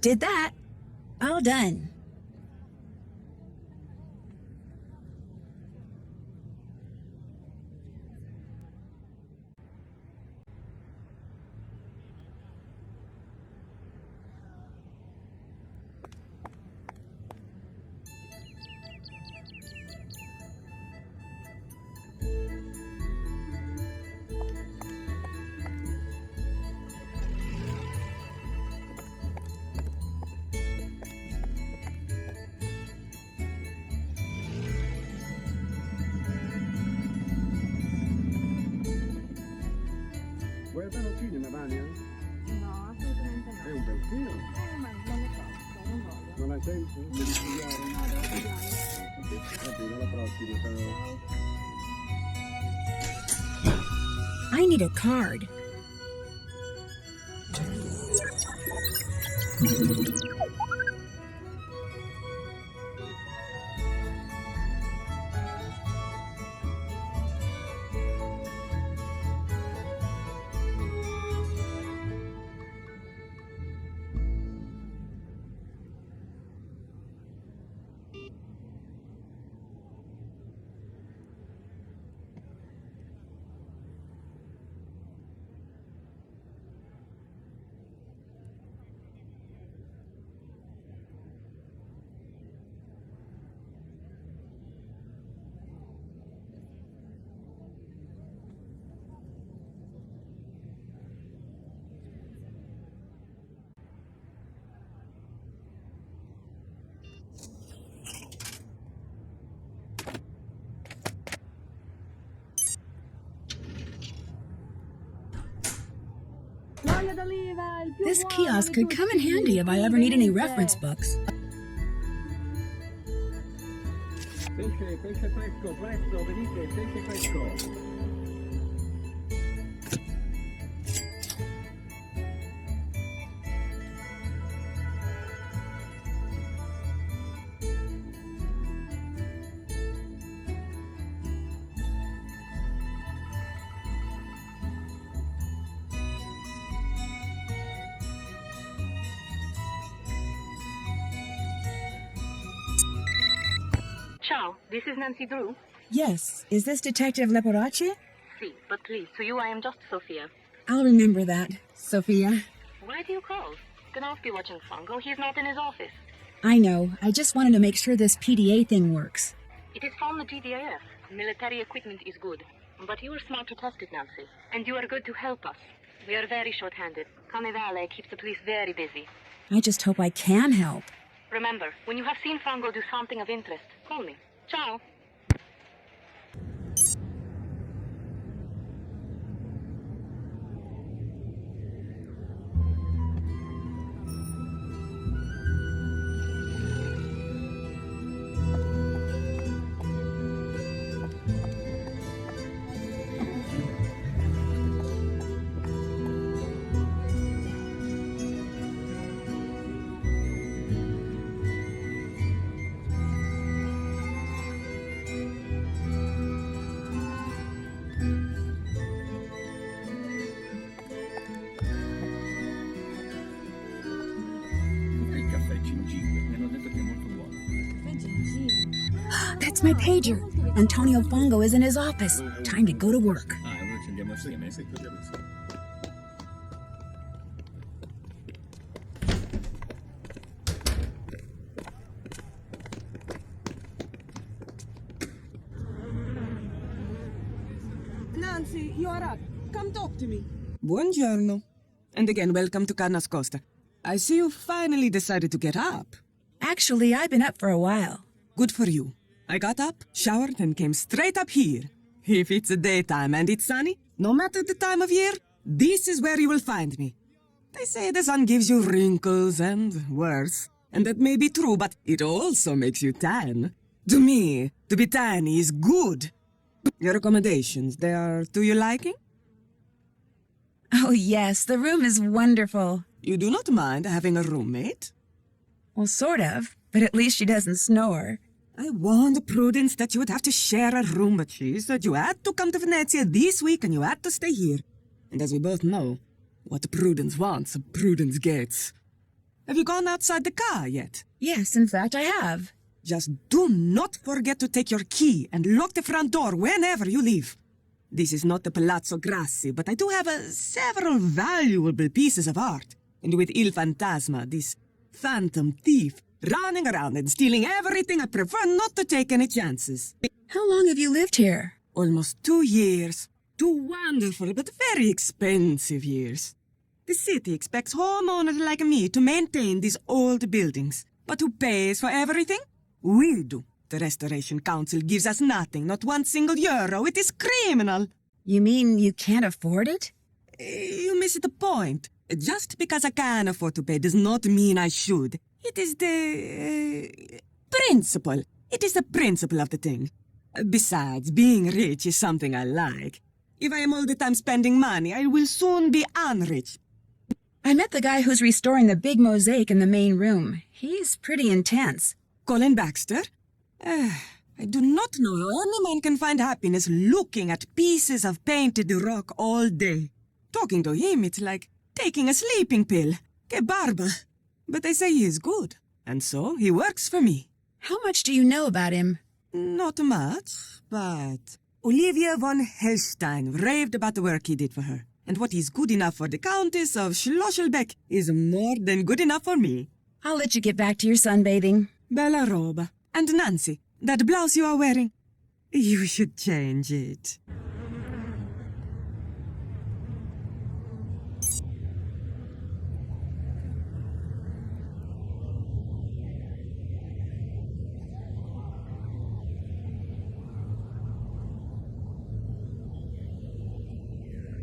Did that. All done. Vuoi andare al cinema, Vania? No, assolutamente no. È un bel film. Ma non lo so, non voglio. Non hai tempo? Devi studiare? No, devo studiare. Va bene, alla prossima, ciao. I need a card. L'olio d'oliva, il più This buono kiosk di could come in tutti, handy if I ever need any Venice. reference books. Pesce fresco, presto, venite, pesce fresco. Ciao, this is Nancy Drew. Yes, is this Detective Leporace? Si, but please, to you I am just Sophia. I'll remember that, Sophia. Why do you call? Cannot be watching Fongo, he's not in his office. I know, I just wanted to make sure this PDA thing works. It is from the GDAF. Military equipment is good. But you are smart to test it, Nancy. And you are good to help us. We are very short-handed. Carnevale keeps the police very busy. I just hope I can help. Remember, when you have seen Fongo do something of interest, call me. Ciao. Il caffè Cingin, mi hanno detto che è molto buono. That's my pager. Antonio Fongo is in his office. Time to go to work. Ah, allora ci andiamo assieme? Sì, così adesso. Nancy, you are up. Come talk to me. Buongiorno. And again, welcome to Carnascosta. I see you finally decided to get up. Actually, I've been up for a while. Good for you. I got up, showered, and came straight up here. If it's the daytime and it's sunny, no matter the time of year, this is where you will find me. They say the sun gives you wrinkles and worse. And that may be true, but it also makes you tan. To me, to be tan is good. Your accommodations, they are to your liking? Oh, yes, the room is wonderful. You do not mind having a roommate? Well, sort of, but at least she doesn't snore. I warned Prudence that you would have to share a room, but she said you had to come to Venezia this week and you had to stay here. And as we both know, what Prudence wants, Prudence gets. Have you gone outside the car yet? Yes, in fact, I have. Just do not forget to take your key and lock the front door whenever you leave. This is not the Palazzo Grassi, but I do have several valuable pieces of art. And with Il Fantasma, this phantom thief, running around and stealing everything, I prefer not to take any chances. How long have you lived here? Almost 2 years. 2 wonderful but very expensive years. The city expects homeowners like me to maintain these old buildings. But who pays for everything? We do. The Restoration Council gives us nothing, not one single euro. It is criminal. You mean you can't afford it? You miss the point. Just because I can afford to pay does not mean I should. It is the principle. It is the principle of the thing. Besides, being rich is something I like. If I am all the time spending money, I will soon be unrich. I met the guy who's restoring the big mosaic in the main room. He's pretty intense. Colin Baxter? I do not know how any man can find happiness looking at pieces of painted rock all day. Talking to him, it's like taking a sleeping pill. Que barba. But they say he is good, and so he works for me. How much do you know about him? Not much, but Olivia von Hellstein raved about the work he did for her. And what is good enough for the Countess of Schlosselbeck is more than good enough for me. I'll let you get back to your sunbathing. Bella roba. And Nancy, that blouse you are wearing, you should change it.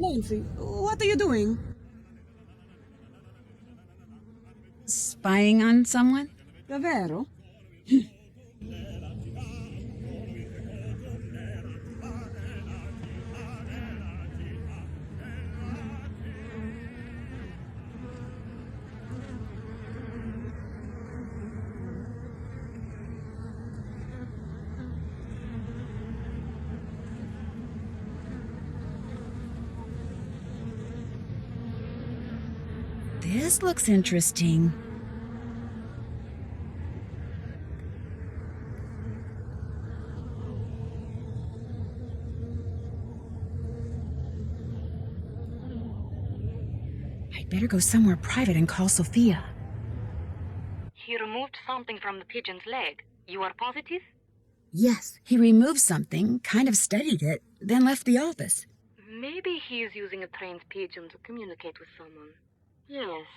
Nancy, what are you doing? Spying on someone? Davvero? This looks interesting. I'd better go somewhere private and call Sophia. He removed something from the pigeon's leg. You are positive? Yes, he removed something, kind of studied it, then left the office. Maybe he is using a trained pigeon to communicate with someone. Yes,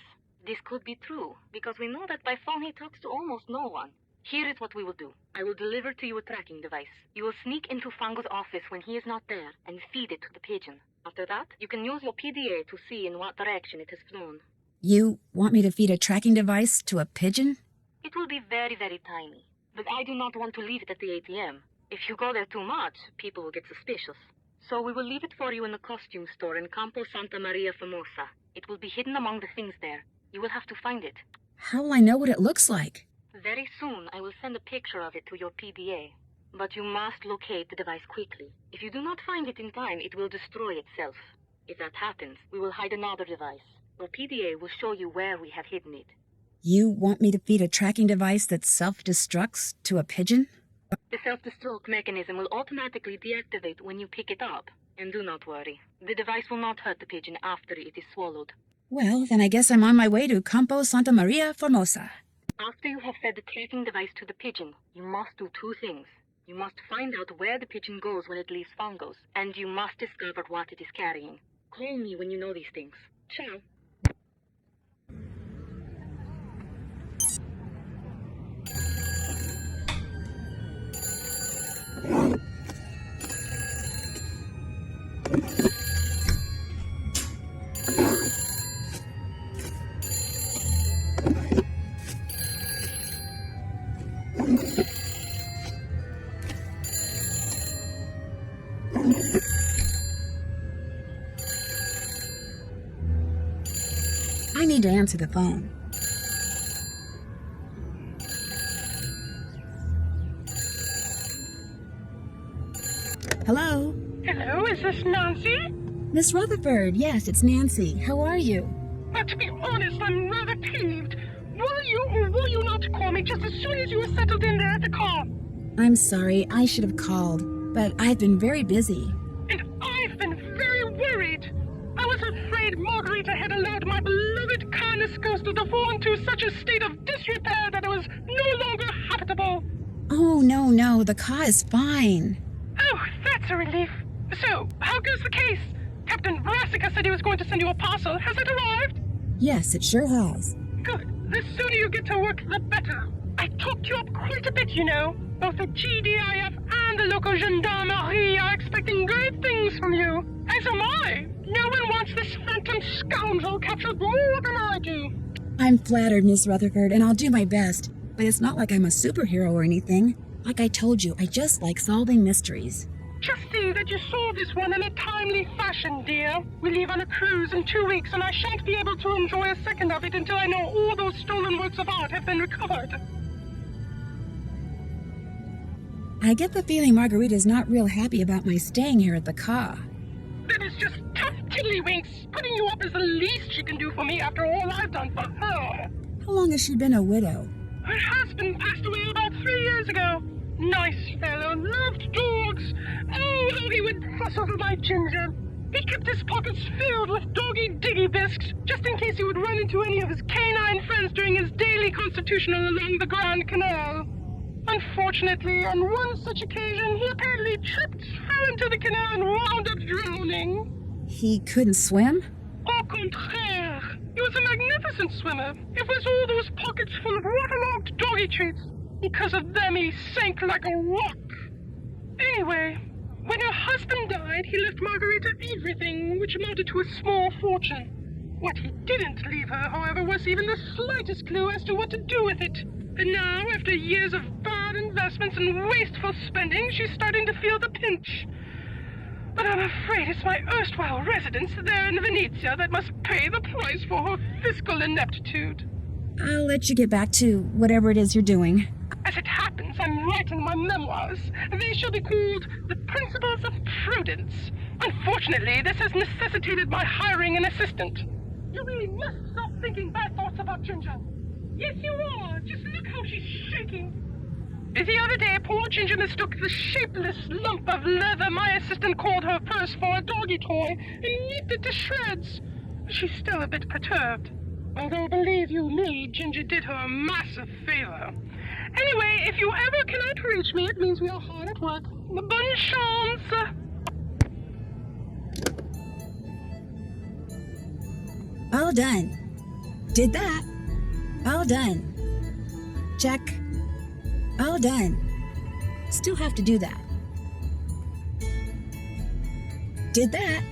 this could be true, because we know that by phone he talks to almost no one. Here is what we will do. I will deliver to you a tracking device. You will sneak into Fango's office when he is not there and feed it to the pigeon. After that, you can use your PDA to see in what direction it has flown. You want me to feed a tracking device to a pigeon? It will be very, very tiny. But I do not want to leave it at the ATM. If you go there too much, people will get suspicious. So we will leave it for you in the costume store in Campo Santa Maria Famosa. It will be hidden among the things there. You will have to find it. How will I know what it looks like? Very soon, I will send a picture of it to your PDA. But you must locate the device quickly. If you do not find it in time, it will destroy itself. If that happens, we will hide another device. Your PDA will show you where we have hidden it. You want me to feed a tracking device that self-destructs to a pigeon? The self-destruct mechanism will automatically deactivate when you pick it up. And do not worry. The device will not hurt the pigeon after it is swallowed. Well, then I guess I'm on my way to Campo Santa Maria Formosa. After you have fed the tracking device to the pigeon, you must do 2 things. You must find out where the pigeon goes when it leaves Fangos, and you must discover what it is carrying. Call me when you know these things. Ciao. I need to answer the phone. Hello? Hello, is this Nancy? Miss Rutherford, yes, it's Nancy. How are you? To be honest, I'm rather peeved. Will you or will you not call me just as soon as you are settled in there at the car? I'm sorry, I should have called, but I've been very busy. And I've been very worried. I was afraid Margarita had allowed my beloved Carnus ghost to fall into such a state of disrepair that it was no longer habitable. Oh, no, the car is fine. Oh, that's a relief. So, how goes the case? Captain Brassica said he was going to send you a parcel. Has it arrived? Yes, it sure has. Good. The sooner you get to work, the better. I talked you up quite a bit, you know. Both the GDIF and the local gendarmerie are expecting great things from you. As am I. No one wants this phantom scoundrel captured more than I do. I'm flattered, Miss Rutherford, and I'll do my best. But it's not like I'm a superhero or anything. Like I told you, I just like solving mysteries. Just see that you solve this one in a timely fashion, dear. We leave on a cruise in 2 weeks, and I shan't be able to enjoy a second of it until I know all those stolen works of art have been recovered. I get the feeling Margarita's not real happy about my staying here at the car. That is just tough tiddlywinks. Putting you up is the least she can do for me after all I've done for her. How long has she been a widow? Her husband passed away about 3 years ago. Nice fellow, loved dogs. Oh, how he would fuss over my Ginger. He kept his pockets filled with doggy-diggy bisques, just in case he would run into any of his canine friends during his daily constitutional along the Grand Canal. Unfortunately, on one such occasion, he apparently tripped, fell into the canal, and wound up drowning. He couldn't swim? Au contraire, he was a magnificent swimmer. It was all those pockets full of waterlogged doggy treats. Because of them, he sank like a rock. Anyway, when her husband died, he left Margarita everything, which amounted to a small fortune. What he didn't leave her, however, was even the slightest clue as to what to do with it. And now, after years of bad investments and wasteful spending, she's starting to feel the pinch. But I'm afraid it's my erstwhile residence there in Venezia that must pay the price for her fiscal ineptitude. I'll let you get back to whatever it is you're doing. As it happens, I'm writing my memoirs. They shall be called The Principles of Prudence. Unfortunately, this has necessitated my hiring an assistant. You really must stop thinking bad thoughts about Ginger. Yes, you are. Just look how she's shaking. The other day, poor Ginger mistook the shapeless lump of leather my assistant called her purse for a doggy toy and nipped it to shreds. She's still a bit perturbed. Although, believe you me, Ginger did her a massive favor. Anyway, if you ever cannot reach me, it means we are hard at work. Bonne chance! All done. Did that. All done. Check. All done. Still have to do that. Did that.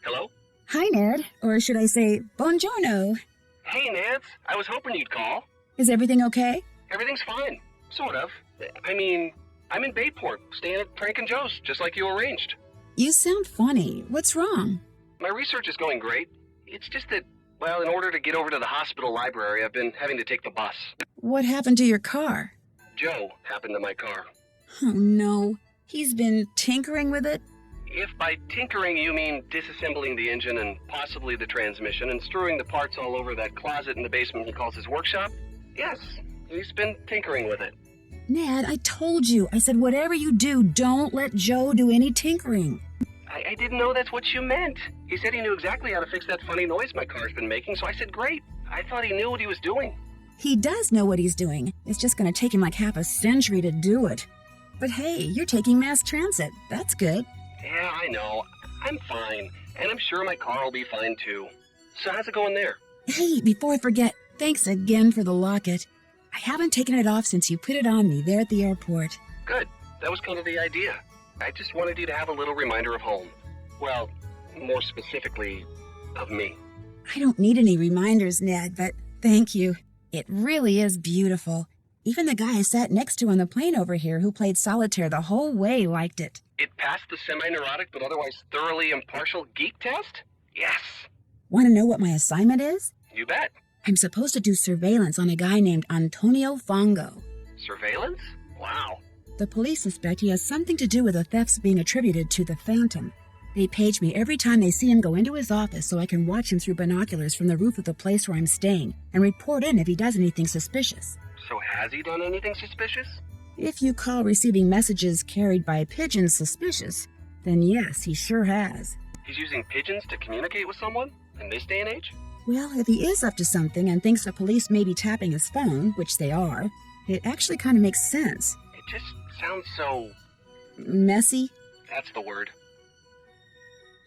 Hello? Hi, Ned. Or should I say, buongiorno. Hey, Nance. I was hoping you'd call. Is everything okay? Everything's fine. Sort of. I mean, I'm in Bayport, staying at Frank and Joe's, just like you arranged. You sound funny. What's wrong? My research is going great. It's just that, well, in order to get over to the hospital library, I've been having to take the bus. What happened to your car? Joe happened to my car. Oh, no. He's been tinkering with it? If by tinkering you mean disassembling the engine and possibly the transmission and strewing the parts all over that closet in the basement he calls his workshop, yes, he's been tinkering with it. Ned, I told you. I said whatever you do, don't let Joe do any tinkering. I didn't know that's what you meant. He said he knew exactly how to fix that funny noise my car's been making, so I said great. I thought he knew what he was doing. He does know what he's doing. It's just going to take him like half a century to do it. But hey, you're taking mass transit. That's good. Yeah, I know. I'm fine. And I'm sure my car will be fine too. So how's it going there? Hey, before I forget, thanks again for the locket. I haven't taken it off since you put it on me there at the airport. Good. That was kind of the idea. I just wanted you to have a little reminder of home. Well, more specifically, of me. I don't need any reminders, Ned, but thank you. It really is beautiful. Even the guy I sat next to on the plane over here who played solitaire the whole way liked it. It passed the semi-neurotic but otherwise thoroughly impartial geek test? Yes. Want to know what my assignment is? You bet. I'm supposed to do surveillance on a guy named Antonio Fongo. Surveillance? Wow. The police suspect he has something to do with the thefts being attributed to the Phantom. They page me every time they see him go into his office so I can watch him through binoculars from the roof of the place where I'm staying and report in if he does anything suspicious. So has he done anything suspicious? If you call receiving messages carried by pigeons suspicious, then yes, he sure has. He's using pigeons to communicate with someone in this day and age? Well, if he is up to something and thinks the police may be tapping his phone, which they are, it actually kind of makes sense. It just sounds so... Messy? That's the word.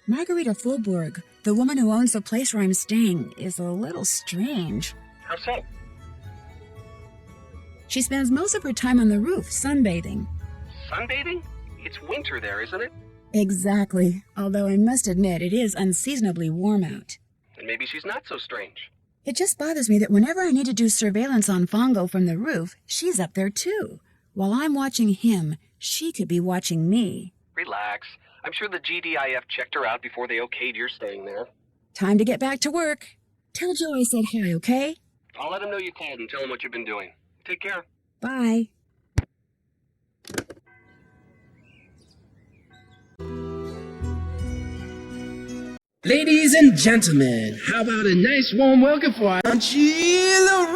Margarita Fulborg, the woman who owns the place where I'm staying, is a little strange. How so? She spends most of her time on the roof, sunbathing. Sunbathing? It's winter there, isn't it? Exactly, although I must admit it is unseasonably warm out. And maybe she's not so strange. It just bothers me that whenever I need to do surveillance on Fongo from the roof, she's up there too. While I'm watching him, she could be watching me. Relax. I'm sure the GDIF checked her out before they okayed your staying there. Time to get back to work. Tell Joe I said hi, okay? I'll let him know you called and tell him what you've been doing. Take care. Bye. Ladies and gentlemen, how about a nice warm welcome for our Zhfy?